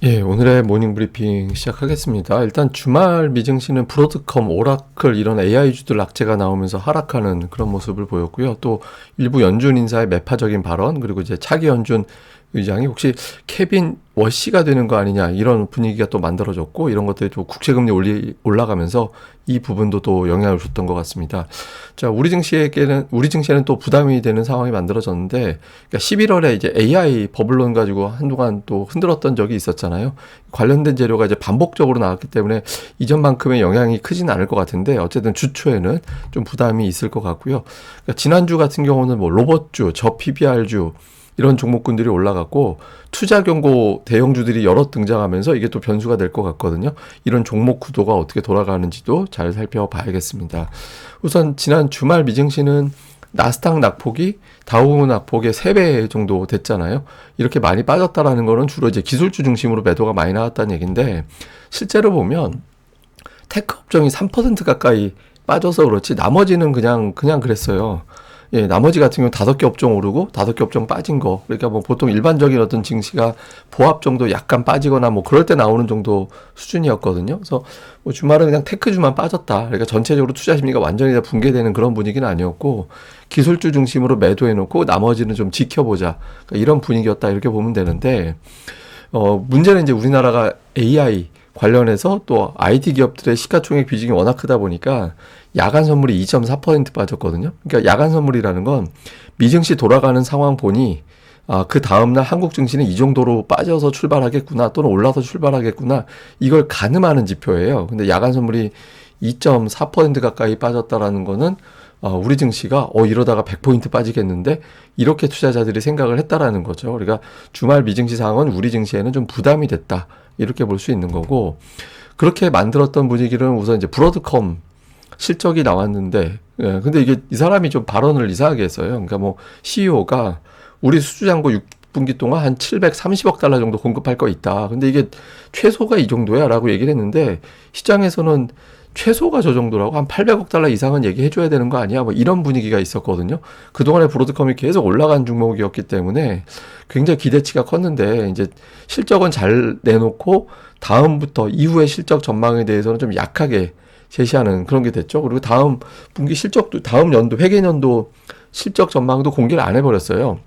예, 오늘의 모닝 브리핑 시작하겠습니다. 일단 주말 미증시는 브로드컴, 오라클 이런 AI주들 악재가 나오면서 하락하는 그런 모습을 보였고요. 또 일부 연준 인사의 매파적인 발언, 그리고 이제 차기 연준 의장이 혹시 케빈 워시가 되는 거 아니냐 이런 분위기가 또 만들어졌고, 이런 것들이 또 국채금리 올라가면서 이 부분도 또 영향을 줬던 것 같습니다. 자, 우리 증시에는 또 부담이 되는 상황이 만들어졌는데, 그러니까 11월에 이제 AI 버블론 가지고 한동안 또 흔들었던 적이 있었잖아요. 관련된 재료가 이제 반복적으로 나왔기 때문에 이전만큼의 영향이 크진 않을 것 같은데, 어쨌든 주초에는 좀 부담이 있을 것 같고요. 그러니까 지난주 같은 경우는 뭐 로봇주, 저PBR주 이런 종목군들이 올라갔고, 투자 경고 대형주들이 여럿 등장하면서 이게 또 변수가 될 것 같거든요. 이런 종목 구도가 어떻게 돌아가는지도 잘 살펴봐야겠습니다. 우선 지난 주말 미증시는 나스닥 낙폭이 다우 낙폭의 3배 정도 됐잖아요. 이렇게 많이 빠졌다라는 거는 주로 이제 기술주 중심으로 매도가 많이 나왔다는 얘기인데, 실제로 보면 테크 업종이 3% 가까이 빠져서 그렇지 나머지는 그냥 그랬어요. 예, 나머지 같은 경우는 5개 업종 오르고 5개 업종 빠진 거. 그러니까 뭐 보통 일반적인 어떤 증시가 보합 정도 약간 빠지거나 뭐 그럴 때 나오는 정도 수준이었거든요. 그래서 뭐 주말은 그냥 테크주만 빠졌다. 그러니까 전체적으로 투자 심리가 완전히 다 붕괴되는 그런 분위기는 아니었고, 기술주 중심으로 매도해 놓고 나머지는 좀 지켜보자. 그러니까 이런 분위기였다. 이렇게 보면 되는데, 문제는 이제 우리나라가 AI 관련해서 또 IT 기업들의 시가총액 비중이 워낙 크다 보니까 야간 선물이 2.4% 빠졌거든요. 그러니까 야간 선물이라는 건 미증시 돌아가는 상황 보니, 그 다음날 한국 증시는 이 정도로 빠져서 출발하겠구나 또는 올라서 출발하겠구나, 이걸 가늠하는 지표예요. 근데 야간 선물이 2.4% 가까이 빠졌다라는 거는 우리 증시가 이러다가 100포인트 빠지겠는데, 이렇게 투자자들이 생각을 했다라는 거죠. 그러니까 주말 미증시 상황은 우리 증시에는 좀 부담이 됐다, 이렇게 볼 수 있는 거고, 그렇게 만들었던 분위기는 우선 이제 브로드컴 실적이 나왔는데, 예, 근데 이게 이 사람이 좀 발언을 이상하게 했어요. 그러니까 뭐 CEO가 우리 수주잔고 6분기 동안 한 730억 달러 정도 공급할 거 있다. 근데 이게 최소가 이 정도야 라고 얘기를 했는데, 시장에서는 최소가 저 정도라고 한 800억 달러 이상은 얘기해줘야 되는 거 아니야? 뭐 이런 분위기가 있었거든요. 그동안에 브로드컴이 계속 올라간 종목이었기 때문에 굉장히 기대치가 컸는데, 이제 실적은 잘 내놓고 다음부터 이후의 실적 전망에 대해서는 좀 약하게 제시하는 그런 게 됐죠. 그리고 다음 분기 실적도, 다음 연도 회계년도 실적 전망도 공개를 안 해버렸어요.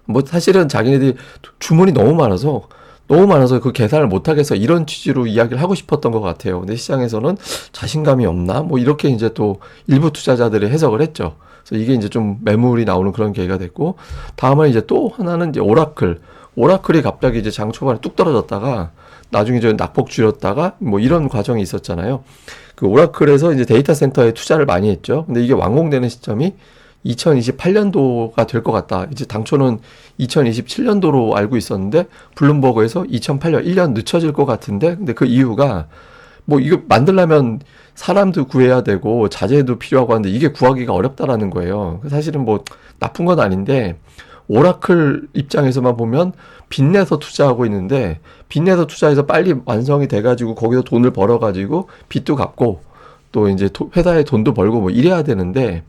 뭐 사실은 자기네들이 주문이 너무 많아서 그 계산을 못 하겠어, 이런 취지로 이야기를 하고 싶었던 것 같아요. 근데 시장에서는 자신감이 없나 뭐 이렇게 이제 또 일부 투자자들이 해석을 했죠. 그래서 이게 이제 좀 매물이 나오는 그런 계기가 됐고, 다음은 이제 또 하나는 이제 오라클이 갑자기 이제 장 초반에 뚝 떨어졌다가 나중에 저 낙폭 줄였다가 뭐 이런 과정이 있었잖아요. 그 오라클에서 이제 데이터 센터에 투자를 많이 했죠. 근데 이게 완공되는 시점이 2028년도가 될 것 같다. 이제 당초는 2027년도로 알고 있었는데, 블룸버그에서 2008년 1년 늦춰질 것 같은데, 근데 그 이유가 뭐 이거 만들려면 사람도 구해야 되고 자재도 필요하고 하는데 이게 구하기가 어렵다라는 거예요. 사실은 뭐 나쁜 건 아닌데, 오라클 입장에서만 보면 빚내서 투자하고 있는데, 빚내서 투자해서 빨리 완성이 돼가지고 거기서 돈을 벌어가지고 빚도 갚고 또 이제 회사에 돈도 벌고 뭐 이래야 되는데,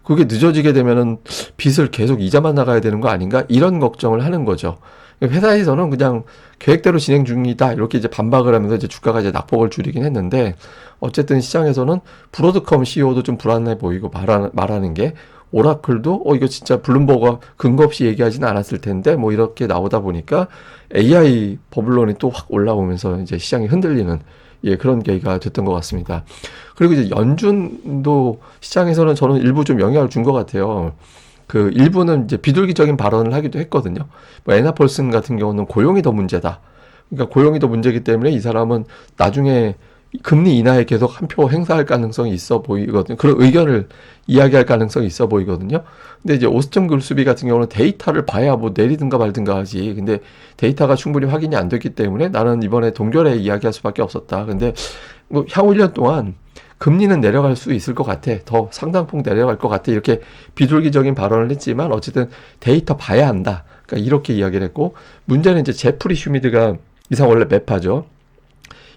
그게 늦어지게 되면은 빚을 계속 이자만 나가야 되는 거 아닌가, 이런 걱정을 하는 거죠. 회사에서는 그냥 계획대로 진행 중이다 이렇게 이제 반박을 하면서 이제 주가가 이제 낙폭을 줄이긴 했는데, 어쨌든 시장에서는 브로드컴 CEO도 좀 불안해 보이고, 말하는 게 오라클도 이거 진짜 블룸버그가 근거 없이 얘기하지는 않았을 텐데 뭐 이렇게 나오다 보니까 AI 버블론이 또 확 올라오면서 이제 시장이 흔들리는, 예, 그런 계기가 됐던 것 같습니다. 그리고 이제 연준도 시장에서는 저는 일부 좀 영향을 준 것 같아요. 그 일부는 이제 비둘기적인 발언을 하기도 했거든요. 뭐 애나 펄슨 같은 경우는 고용이 더 문제다. 그러니까 고용이 더 문제이기 때문에 이 사람은 나중에 금리 인하에 계속 한 표 행사할 가능성이 있어 보이거든요. 그런 의견을 이야기할 가능성이 있어 보이거든요. 근데 이제 오스템 글수비 같은 경우는 데이터를 봐야 뭐 내리든가 말든가 하지. 근데 데이터가 충분히 확인이 안 됐기 때문에 나는 이번에 동결에 이야기할 수밖에 없었다. 근데 뭐 향후 1년 동안 금리는 내려갈 수 있을 것 같아. 더 상당폭 내려갈 것 같아. 이렇게 비둘기적인 발언을 했지만 어쨌든 데이터 봐야 한다. 그러니까 이렇게 이야기를 했고, 문제는 이제 제프리 슈미드가, 이상 원래 매파죠.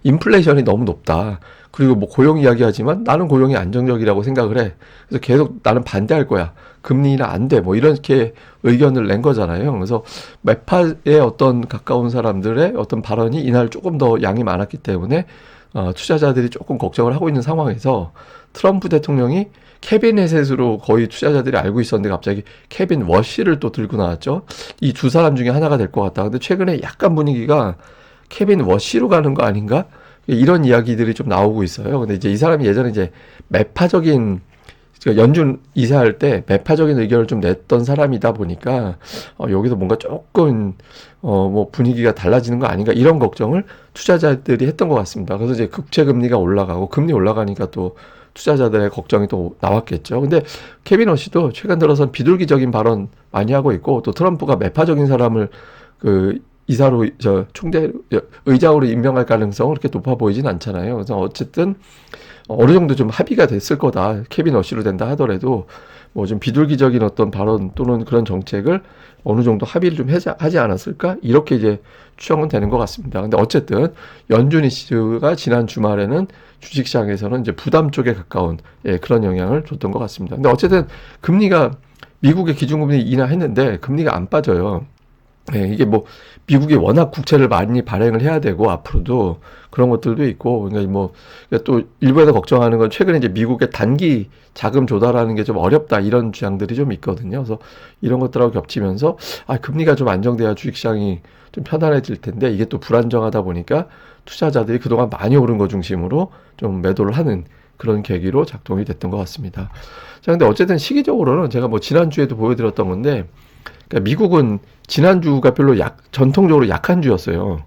인플레이션이 너무 높다. 그리고 뭐 고용 이야기하지만 나는 고용이 안정적이라고 생각을 해. 그래서 계속 나는 반대할 거야. 금리 인하 안 돼. 뭐 이렇게 의견을 낸 거잖아요. 그래서 매파에 어떤 가까운 사람들의 어떤 발언이 이날 조금 더 양이 많았기 때문에 투자자들이 조금 걱정을 하고 있는 상황에서 트럼프 대통령이 케빈 헤셋으로 거의 투자자들이 알고 있었는데 갑자기 케빈 워시를 또 들고 나왔죠. 이 두 사람 중에 하나가 될 것 같다. 근데 최근에 약간 분위기가 케빈 워시로 가는 거 아닌가? 이런 이야기들이 좀 나오고 있어요. 근데 이제 이 사람이 예전에 이제 매파적인 연준 이사할 때 매파적인 의견을 좀 냈던 사람이다 보니까 여기서 뭔가 조금 뭐 분위기가 달라지는 거 아닌가 이런 걱정을 투자자들이 했던 것 같습니다. 그래서 이제 국채 금리가 올라가고 금리 올라가니까 또 투자자들의 걱정이 또 나왔겠죠. 근데 케빈 워시도 최근 들어선 비둘기적인 발언 많이 하고 있고 또 트럼프가 매파적인 사람을 그 이사로 총재 의장으로 임명할 가능성은 그렇게 높아 보이진 않잖아요. 그래서 어쨌든 어느 정도 좀 합의가 됐을 거다. 케빈 워시로 된다 하더라도 뭐 좀 비둘기적인 어떤 발언 또는 그런 정책을 어느 정도 합의를 좀 하지 않았을까? 이렇게 이제 추정은 되는 것 같습니다. 근데 어쨌든 연준 이슈가 지난 주말에는 주식시장에서는 이제 부담 쪽에 가까운 그런 영향을 줬던 것 같습니다. 근데 어쨌든 금리가 미국의 기준금리 인하했는데 금리가 안 빠져요. 이게 뭐 미국이 워낙 국채를 많이 발행을 해야 되고 앞으로도 그런 것들도 있고 그러니까 뭐 또 일부에서 걱정하는 건 최근에 이제 미국의 단기 자금 조달하는 게 좀 어렵다 이런 주장들이 좀 있거든요. 그래서 이런 것들하고 겹치면서 금리가 좀 안정돼야 주식시장이 좀 편안해질 텐데 이게 또 불안정하다 보니까 투자자들이 그동안 많이 오른 거 중심으로 좀 매도를 하는 그런 계기로 작동이 됐던 것 같습니다. 자, 근데 어쨌든 시기적으로는 제가 뭐 지난주에도 보여드렸던 건데 그러니까 미국은 지난주가 별로 전통적으로 약한 주였어요.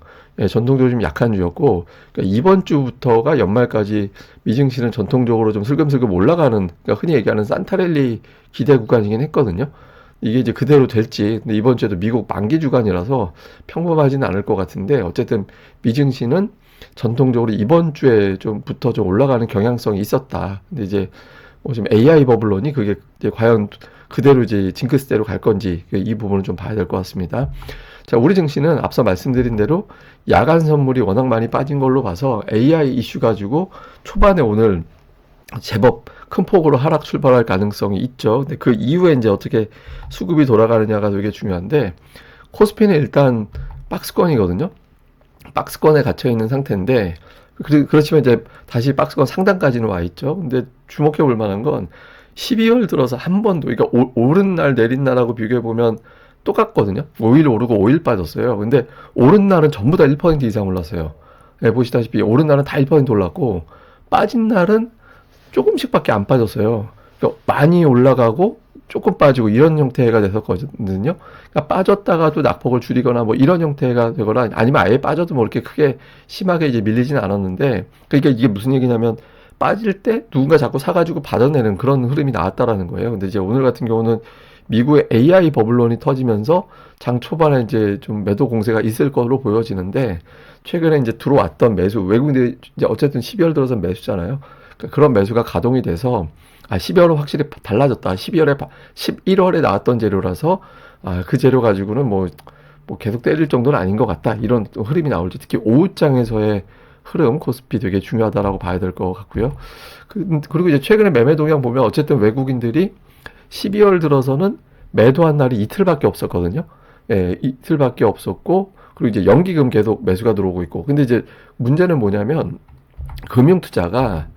전통적으로 좀 약한 주였고, 그러니까 이번 주부터가 연말까지 미증시는 전통적으로 좀 슬금슬금 올라가는, 그러니까 흔히 얘기하는 산타랠리 기대 구간이긴 했거든요. 이게 이제 그대로 될지, 근데 이번 주에도 미국 만기 주간이라서 평범하지는 않을 것 같은데, 어쨌든 미증시는 전통적으로 이번 주에 좀부터 좀 올라가는 경향성이 있었다. 근데 이제 뭐 지금 AI 버블론이 그게 이제 과연 그대로 이제 징크스대로 갈 건지 이 부분을 좀 봐야 될 것 같습니다. 자, 우리 증시는 앞서 말씀드린 대로 야간 선물이 워낙 많이 빠진 걸로 봐서 AI 이슈 가지고 초반에 오늘 제법 큰 폭으로 하락 출발할 가능성이 있죠. 근데 그 이후에 이제 어떻게 수급이 돌아가느냐가 되게 중요한데 코스피는 일단 박스권이거든요. 박스권에 gat혀 있는 상태인데 그렇지만 이제 다시 박스권 상단까지는 와 있죠. 근데 주목해 볼 만한 건 12월 들어서 한 번도, 그러니까 오른 날 내린 날하고 비교해 보면 똑같거든요. 5일 오르고 5일 빠졌어요. 근데 오른 날은 전부 다 1% 이상 올랐어요. 보시다시피 오른 날은 다 1% 올랐고 빠진 날은 조금씩밖에 안 빠졌어요. 그러니까 많이 올라가고 조금 빠지고 이런 형태가 됐었거든요. 그러니까 빠졌다가도 낙폭을 줄이거나 뭐 이런 형태가 되거나 아니면 아예 빠져도 뭐 이렇게 크게 심하게 이제 밀리지는 않았는데 그러니까 이게 무슨 얘기냐면 빠질 때 누군가 자꾸 사가지고 받아내는 그런 흐름이 나왔다라는 거예요. 근데 이제 오늘 같은 경우는 미국의 AI 버블론이 터지면서 장 초반에 이제 좀 매도 공세가 있을 것으로 보여지는데 최근에 이제 들어왔던 매수, 외국인들이 이제 어쨌든 12월 들어서 매수잖아요. 그러니까 그런 매수가 가동이 돼서 12월은 확실히 달라졌다. 11월에 나왔던 재료라서 그 재료 가지고는 뭐 계속 때릴 정도는 아닌 것 같다. 이런 흐름이 나올지 특히 오후장에서의 흐름 코스피 되게 중요하다라고 봐야 될 것 같고요. 그리고 이제 최근에 매매 동향 보면 어쨌든 외국인들이 12월 들어서는 매도한 날이 이틀밖에 없었거든요. 이틀밖에 없었고 그리고 이제 연기금 계속 매수가 들어오고 있고. 근데 이제 문제는 뭐냐면 금융투자가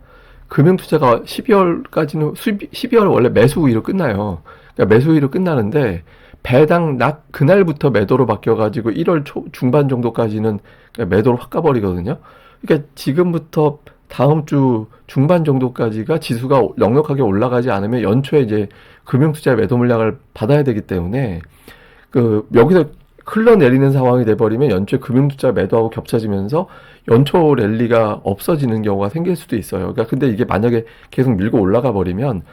12월까지는 12월 원래 매수일로 끝나요. 그러니까 매수일로 끝나는데 배당 그날부터 매도로 바뀌어가지고 1월 중반 정도까지는 매도로 확 가버리거든요. 그러니까 지금부터 다음 주 중반 정도까지가 지수가 넉넉하게 올라가지 않으면 연초에 이제 금융투자의 매도 물량을 받아야 되기 때문에 여기서 흘러내리는 상황이 돼버리면 연초에 금융투자 매도하고 겹쳐지면서 연초 랠리가 없어지는 경우가 생길 수도 있어요. 그러니까 근데 이게 만약에 계속 밀고 올라가 버리면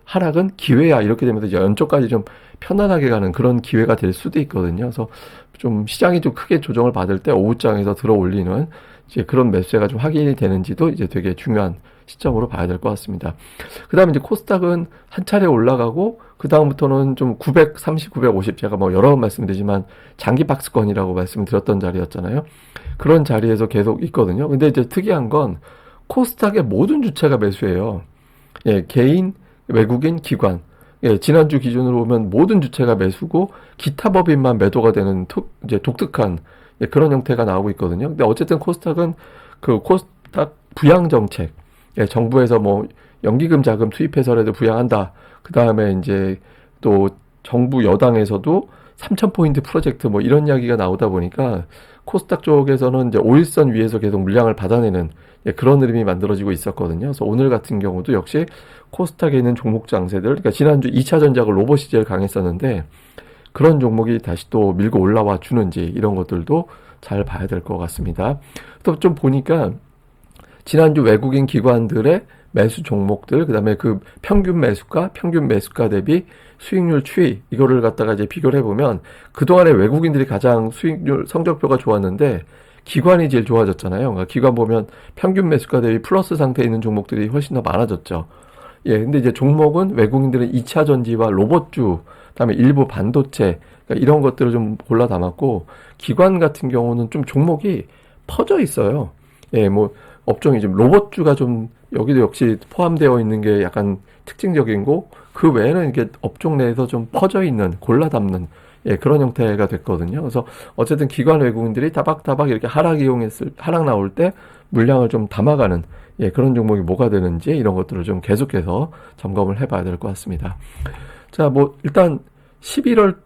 하락은 기회야 이렇게 되면서 연초까지 좀 편안하게 가는 그런 기회가 될 수도 있거든요. 그래서 좀 시장이 좀 크게 조정을 받을 때 오후장에서 들어 올리는 이제 그런 매수세가 좀 확인이 되는지도 이제 되게 중요한 시점으로 봐야 될 것 같습니다. 그 다음에 이제 코스닥은 한 차례 올라가고, 그 다음부터는 좀 930, 950, 제가 뭐 여러 번 말씀드리지만 장기 박스권이라고 말씀을 드렸던 자리였잖아요. 그런 자리에서 계속 있거든요. 근데 이제 특이한 건 코스닥의 모든 주체가 매수예요. 예, 개인, 외국인, 기관. 예, 지난주 기준으로 보면 모든 주체가 매수고 기타 법인만 매도가 되는 이제 독특한 그런 형태가 나오고 있거든요. 근데 어쨌든 코스닥은 그 코스닥 부양 정책, 정부에서 뭐 연기금 자금 투입해서라도 부양한다. 그 다음에 이제 또 정부 여당에서도 3,000포인트 프로젝트 뭐 이런 이야기가 나오다 보니까 코스닥 쪽에서는 이제 5일선 위에서 계속 물량을 받아내는 그런 흐름이 만들어지고 있었거든요. 그래서 오늘 같은 경우도 역시 코스닥에 있는 종목 장세들, 그러니까 지난주 2차 전작을 로봇이 제일 강했었는데 그런 종목이 다시 또 밀고 올라와 주는지 이런 것들도 잘 봐야 될 것 같습니다. 또 좀 보니까 지난주 외국인 기관들의 매수 종목들, 그 다음에 그 평균 매수가 대비 수익률 추이, 이거를 갖다가 이제 비교를 해보면 그동안에 외국인들이 가장 수익률 성적표가 좋았는데 기관이 제일 좋아졌잖아요. 그러니까 기관 보면 평균 매수가 대비 플러스 상태에 있는 종목들이 훨씬 더 많아졌죠. 예, 근데 이제 종목은 외국인들은 2차 전지와 로봇주, 그다음에 일부 반도체, 그러니까 이런 것들을 좀 골라 담았고, 기관 같은 경우는 좀 종목이 퍼져 있어요. 예, 뭐 업종이 좀 로봇주가 좀 여기도 역시 포함되어 있는 게 약간 특징적인 거, 그 외에는 이게 업종 내에서 좀 퍼져 있는, 골라 담는 그런 형태가 됐거든요. 그래서 어쨌든 기관 외국인들이 따박따박 이렇게 하락 나올 때 물량을 좀 담아가는 그런 종목이 뭐가 되는지 이런 것들을 좀 계속해서 점검을 해봐야 될 것 같습니다. 자, 뭐 일단 11월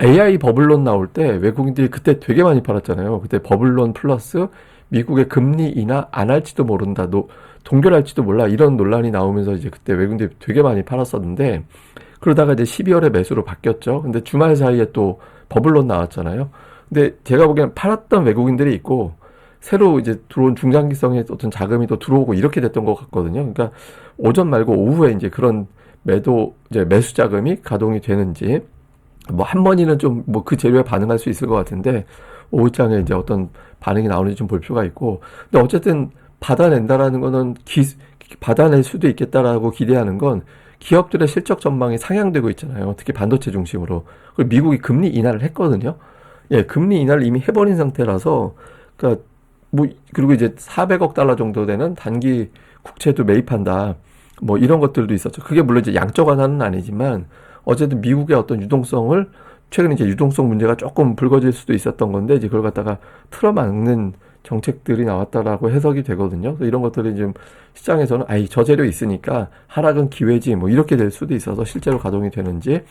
AI 버블론 나올 때 외국인들이 그때 되게 많이 팔았잖아요. 그때 버블론 플러스 미국의 금리 인하 안 할지도 모른다, 동결할지도 몰라, 이런 논란이 나오면서 이제 그때 외국인들이 되게 많이 팔았었는데, 그러다가 이제 12월에 매수로 바뀌었죠. 근데 주말 사이에 또 버블론 나왔잖아요. 근데 제가 보기엔 팔았던 외국인들이 있고 새로 이제 들어온 중장기성의 어떤 자금이 또 들어오고 이렇게 됐던 것 같거든요. 그러니까 오전 말고 오후에 이제 그런 매수 자금이 가동이 되는지, 뭐 한 번이는 좀 뭐 그 재료에 반응할 수 있을 것 같은데 오후장에 이제 어떤 반응이 나오는지 좀 볼 필요가 있고, 근데 어쨌든 받아낸다라는 거는 받아낼 수도 있겠다라고 기대하는 건 기업들의 실적 전망이 상향되고 있잖아요. 특히 반도체 중심으로. 그리고 미국이 금리 인하를 했거든요. 예, 금리 인하를 이미 해버린 상태라서, 그러니까 뭐 그리고 이제 400억 달러 정도 되는 단기 국채도 매입한다. 뭐 이런 것들도 있었죠. 그게 물론 이제 양적 완화는 아니지만 어쨌든 미국의 어떤 유동성을, 최근에 이제 유동성 문제가 조금 불거질 수도 있었던 건데 이제 그걸 갖다가 틀어막는 정책들이 나왔다라고 해석이 되거든요. 그래서 이런 것들이 지금 시장에서는 저재료 있으니까 하락은 기회지 뭐 이렇게 될 수도 있어서 실제로 가동이 되는지.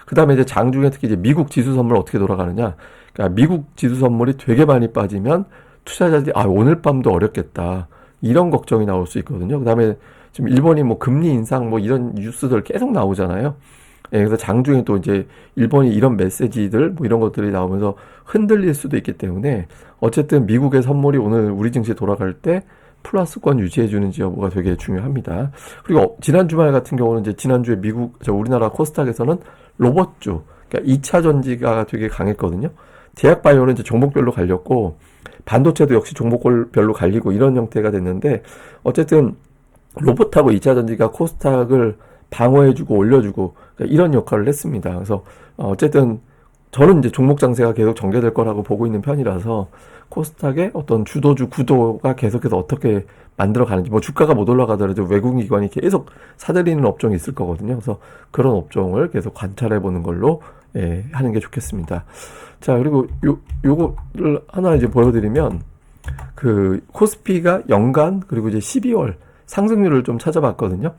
그 다음에 이제 장중에 특히 이제 미국 지수 선물 어떻게 돌아가느냐. 그러니까 미국 지수 선물이 되게 많이 빠지면 투자자들이 오늘 밤도 어렵겠다, 이런 걱정이 나올 수 있거든요. 그 다음에 지금 일본이 뭐 금리 인상 뭐 이런 뉴스들 계속 나오잖아요. 그래서 장중에 또 이제 일본이 이런 메시지들 뭐 이런 것들이 나오면서 흔들릴 수도 있기 때문에 어쨌든 미국의 선물이 오늘 우리 증시에 돌아갈 때 플러스권 유지해주는지 여부가 되게 중요합니다. 그리고 지난 주말 같은 경우는 이제 지난주에 우리나라 코스닥에서는 로봇주, 그러니까 2차 전지가 되게 강했거든요. 제약바이오는 이제 종목별로 갈렸고 반도체도 역시 종목별로 갈리고 이런 형태가 됐는데, 어쨌든 로봇하고 2차 전지가 코스닥을 방어해주고 올려주고 이런 역할을 했습니다. 그래서 어쨌든 저는 이제 종목 장세가 계속 전개될 거라고 보고 있는 편이라서 코스닥의 어떤 주도주 구도가 계속해서 어떻게 만들어가는지, 뭐 주가가 못 올라가더라도 외국인 기관이 계속 사들이는 업종이 있을 거거든요. 그래서 그런 업종을 계속 관찰해 보는 걸로 하는 게 좋겠습니다. 자, 그리고 요거를 하나 이제 보여드리면, 그 코스피가 연간 그리고 이제 12월 상승률을 좀 찾아봤거든요.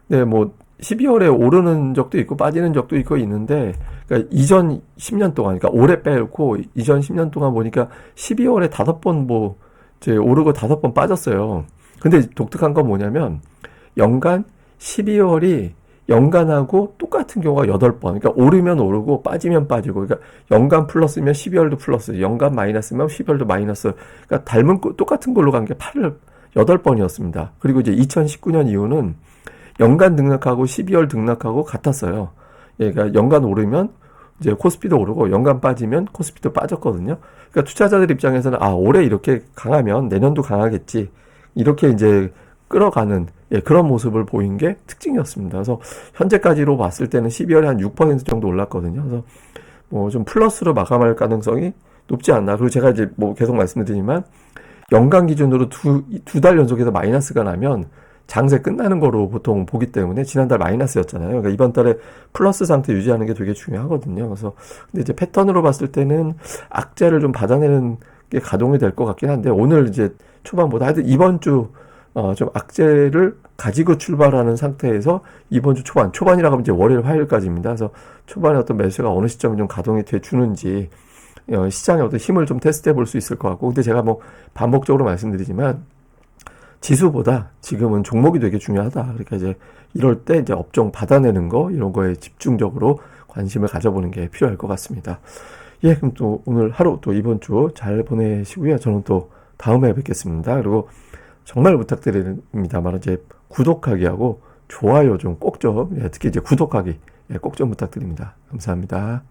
네, 뭐 12월에 오르는 적도 있고 빠지는 적도 있고 있는데, 그러니까 이전 10년 동안, 그러니까 올해 빼고 이전 10년 동안 보니까 12월에 5번 뭐 이제 오르고 5번 빠졌어요. 근데 독특한 건 뭐냐면 연간 12월이 연간하고 똑같은 경우가 8번. 그러니까 오르면 오르고 빠지면 빠지고, 그러니까 연간 플러스면 12월도 플러스, 연간 마이너스면 12월도 마이너스. 그러니까 똑같은 걸로 간 게 8번이었습니다. 그리고 이제 2019년 이후는 연간 등락하고 12월 등락하고 같았어요. 그러니까 연간 오르면 이제 코스피도 오르고 연간 빠지면 코스피도 빠졌거든요. 그러니까 투자자들 입장에서는 올해 이렇게 강하면 내년도 강하겠지, 이렇게 이제 끌어가는 그런 모습을 보인 게 특징이었습니다. 그래서 현재까지로 봤을 때는 12월에 한 6% 정도 올랐거든요. 그래서 뭐 좀 플러스로 마감할 가능성이 높지 않나. 그리고 제가 이제 뭐 계속 말씀드리지만 연간 기준으로 두 달 연속해서 마이너스가 나면 장세 끝나는 거로 보통 보기 때문에 지난달 마이너스였잖아요. 그러니까 이번 달에 플러스 상태 유지하는 게 되게 중요하거든요. 그래서 근데 이제 패턴으로 봤을 때는 악재를 좀 받아내는 게 가동이 될 것 같긴 한데 오늘 이제 초반보다 하여튼 이번 주 좀 악재를 가지고 출발하는 상태에서 이번 주 초반이라고 하면 이제 월요일 화요일까지입니다. 그래서 초반에 어떤 매수가 어느 시점에 좀 가동이 돼 주는지 시장의 어떤 힘을 좀 테스트해 볼 수 있을 것 같고, 근데 제가 뭐 반복적으로 말씀드리지만 지수보다 지금은 종목이 되게 중요하다. 그러니까 이제 이럴 때 이제 업종 받아내는 거 이런 거에 집중적으로 관심을 가져보는 게 필요할 것 같습니다. 예, 그럼 또 오늘 하루 또 이번 주 잘 보내시고요. 저는 또 다음에 뵙겠습니다. 그리고 정말 부탁드립니다만 이제 구독하기 하고 좋아요 좀 꼭 좀, 특히 이제 구독하기 꼭 좀 부탁드립니다. 감사합니다.